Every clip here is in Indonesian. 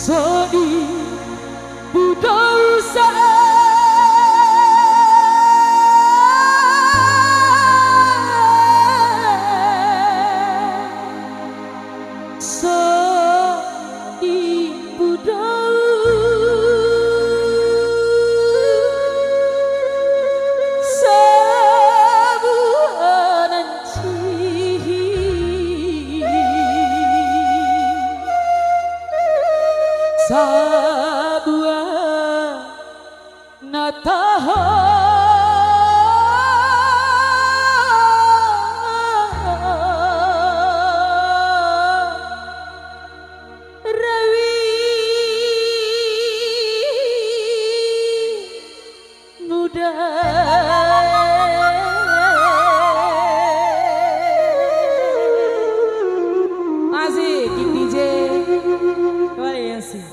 Sodi Budosa Sodi Budosa Sabua nataha rawi muda asik DJ asik.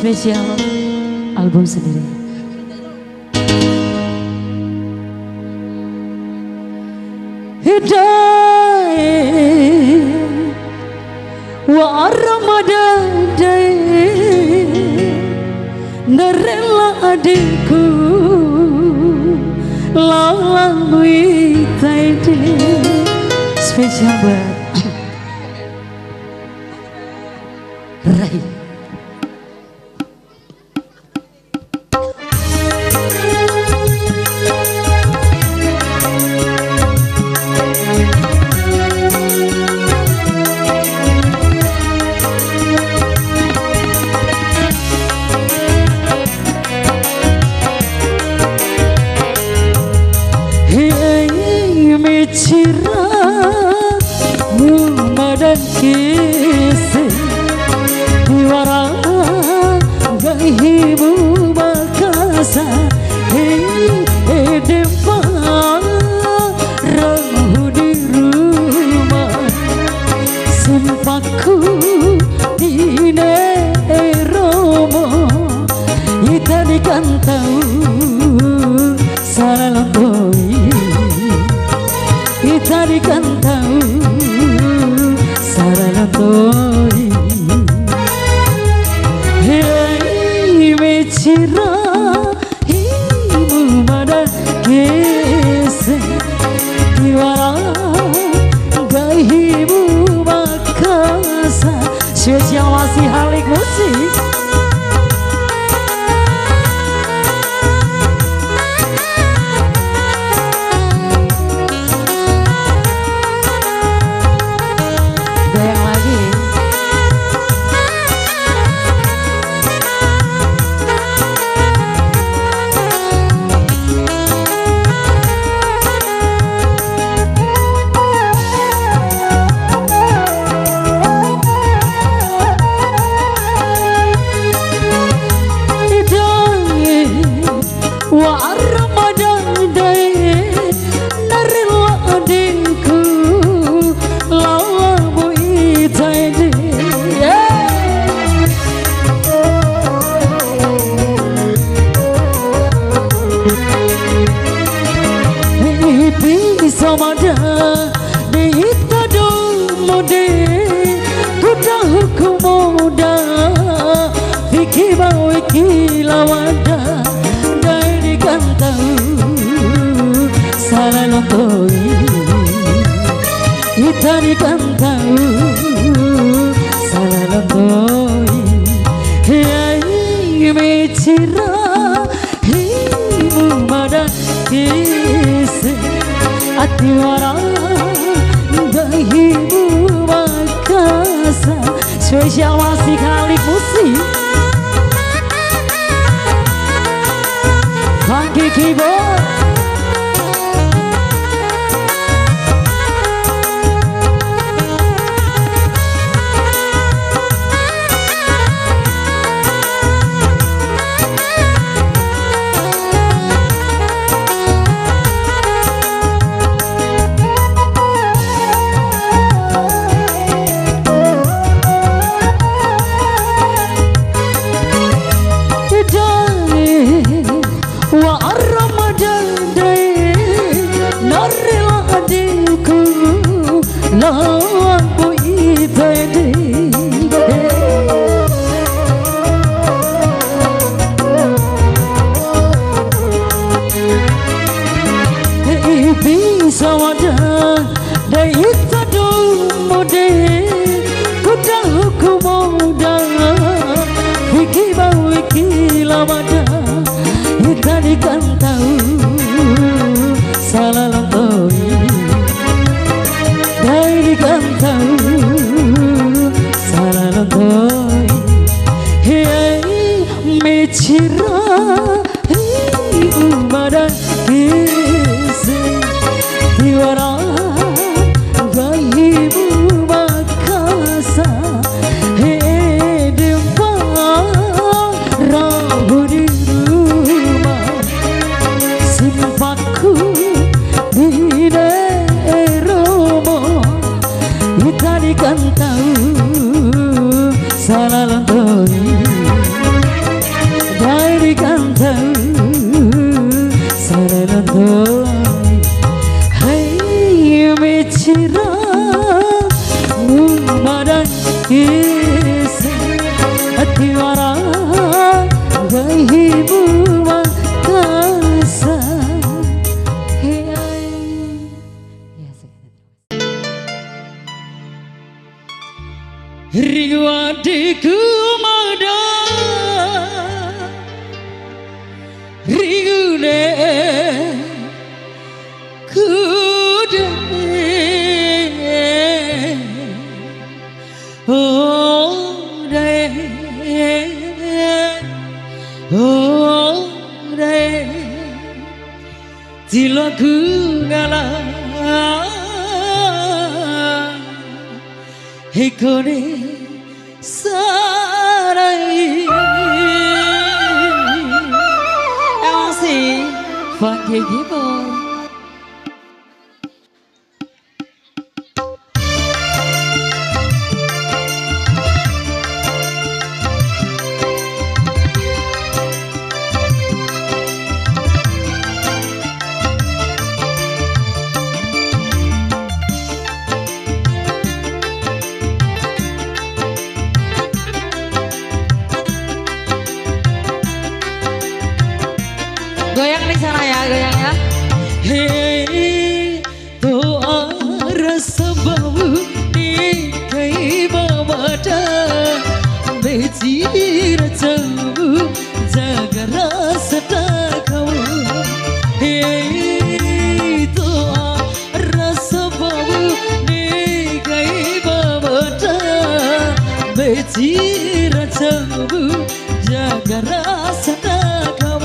spesial album sendiri. Hidayah wa Ramadan nerela adikku lalui taide spesial buat Rai. Kisi diwara gahibu bakasa edempa rahu di rumah simpaku dine romo itani kantau salaloi itani kantau Saranatoi Hei mecira Himu mada kese Diwara Gahimu makasa Spesial masih halik musik. Wa Ramadan day narila adinku lawamu itaide bisa mada de itado mode kuda hukum muda fikir bawa kilawada kantau salalotoi itani kantau salalotoi hei mecira himu mada kise atiwara gahimu makasa spesial masih kali musik. Funky keyboard. Wa Ramadan day narila adinku lawanku itaide bisa wadah day itadu mode kuda hukum muda wiki bau wiki lamada Itani kantau salalotoi Dai kantau salalotoi Hei mecira Hiu mada kisi Diwara gahimu makasa Hei dempa rahu di simpaku dine romo itani kantau salalotoi Isa Atiwara Gahibu Makasa Rindu adikku mada Rindu ne kude Oh day Tilaku ngala Hekone sarai Emang sih funky gitu Goyang di sana ya, goyang ya. Hei, doa rasa bau di kai babada, beci racamu jaga rasa takau. Hei, doa rasa bau di kai babada, beci racamu jaga rasa takau.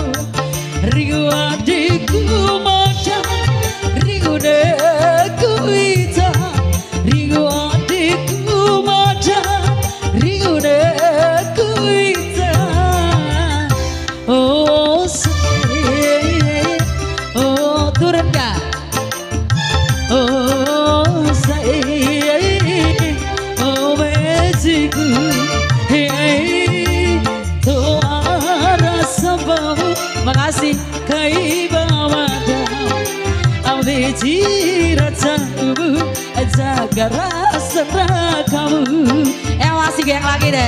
Rindu adikku mada, rindu deku ita. Rindu adikku mada, rindu deku ita. Oh say, oh turun gak? Oh say, oh bejiku. Hey, doa rasa bau. Makasih kai bawada Amde jira camu jaga rasa kamu masih geng lagi deh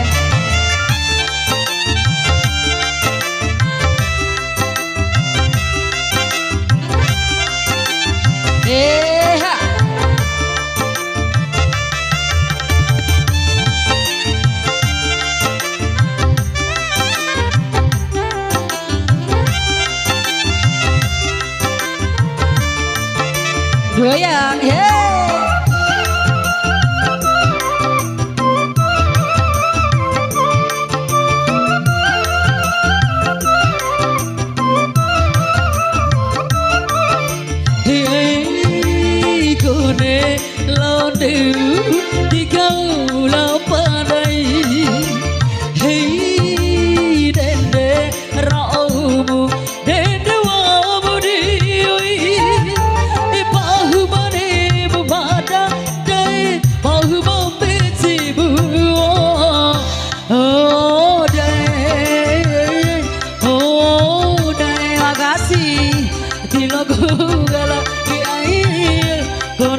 goyang, hey, kone londe di kau lapanai, hey, dende raumu dende wamu dioi.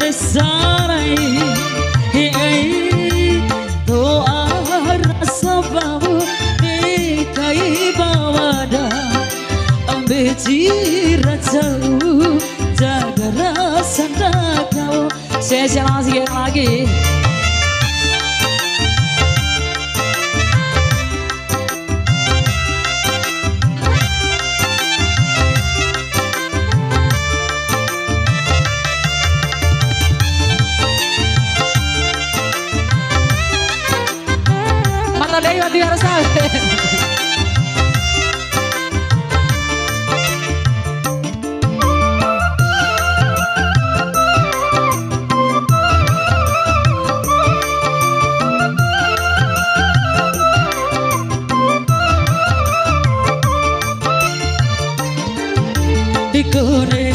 Sarai, hey, doa rasa bau di kai bawada, ambe jira jauh jaga rasa kau. Saya lagi. Dari waktu harus tahu. Di kore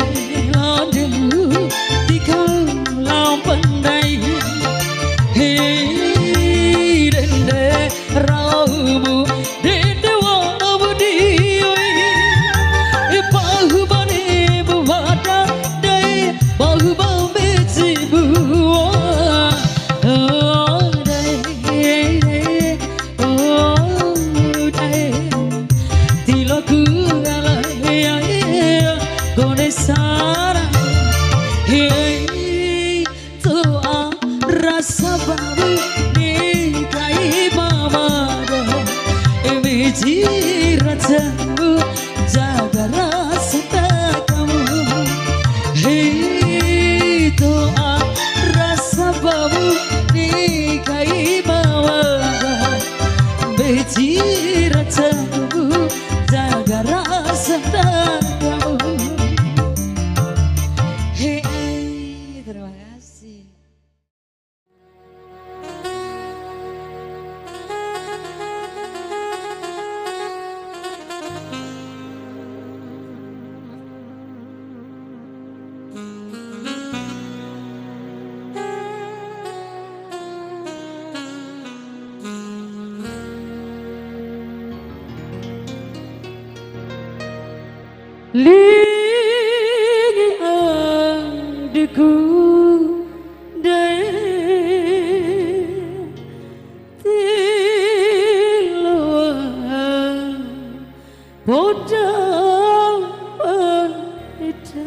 landemu di kau lampandai. Hey, dende raumu dende wamu dioi. Bahu bani buwada dai bahu bau beci buwa. Oh dai rasa baru nikahi mama biji rajamu jaga rasa kamu. Hei doa rasa baru nikahi mama biji rajamu jaga rasa kamu. Hei, terima kasih. Lagi adikku daya tiluan podang wanita.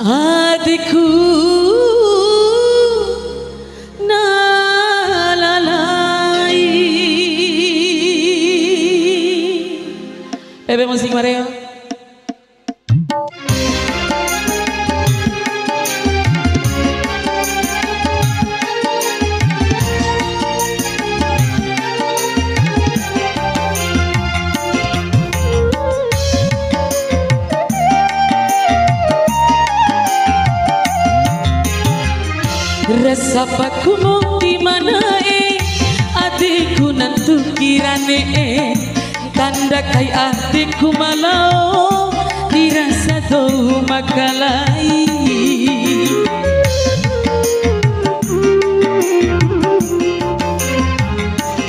Adikku nalalai. Bebe musik Mario. Rasa paku mau dimana adikku nantu kirane tanda kai adikku malau dirasa do makalai.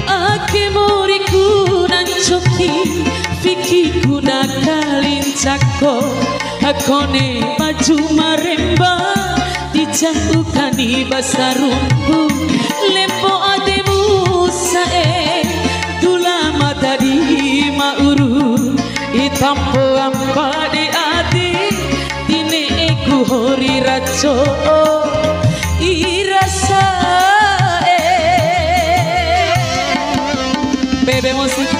Ake moriku nan coki fikiku nakalin cako akone maju maremba dijauhkan di basarumbu lempo ademu sae dulama tadi mauru itampo ampa di adi dine eku hori raco irasa bebe musik.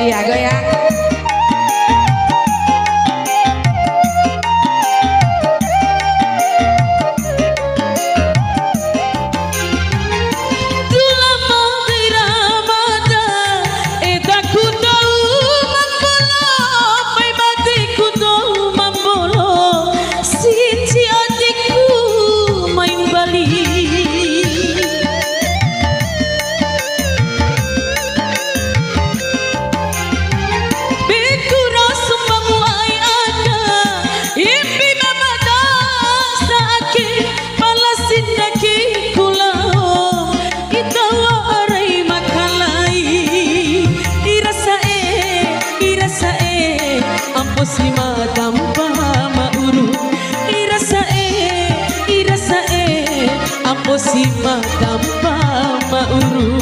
Iya goyang. Sima tanpa mauru irasa ampo sima tanpa mauru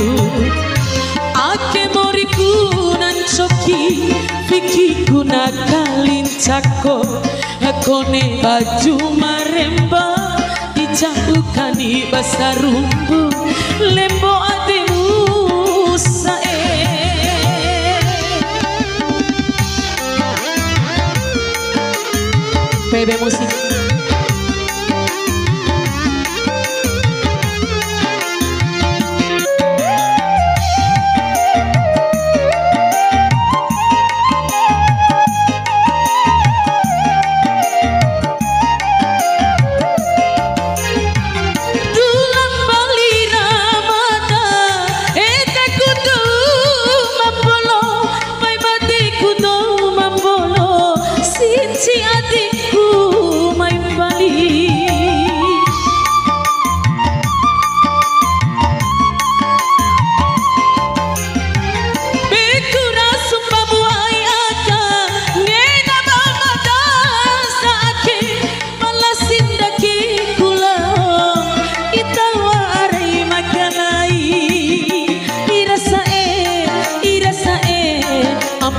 ake moriku nan coki fikiku nakalin cako akone baju maremba dijauhkan di basarumbu lembo ademu sae. Bebe musik.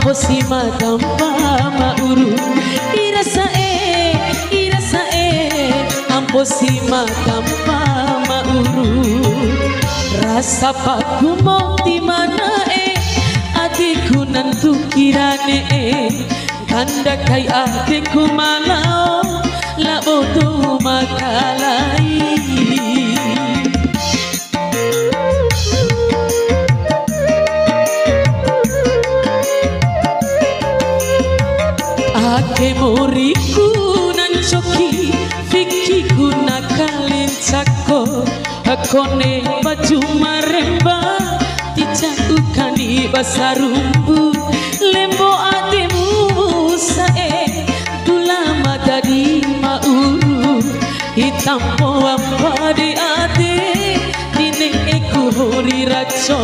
Sima tanpa mauru irasa ampo sima tanpa mauru rasa paku mau dimana adikku nantu kirane tanda kai adikku malau la bodoh makalai. Ake moriku nan coki fikiku nakalin cako akone baju maremba dijauhkan di basarumbu lembo ademu sae dulama tadi mauru hitampo apa di ade dine eku hori raco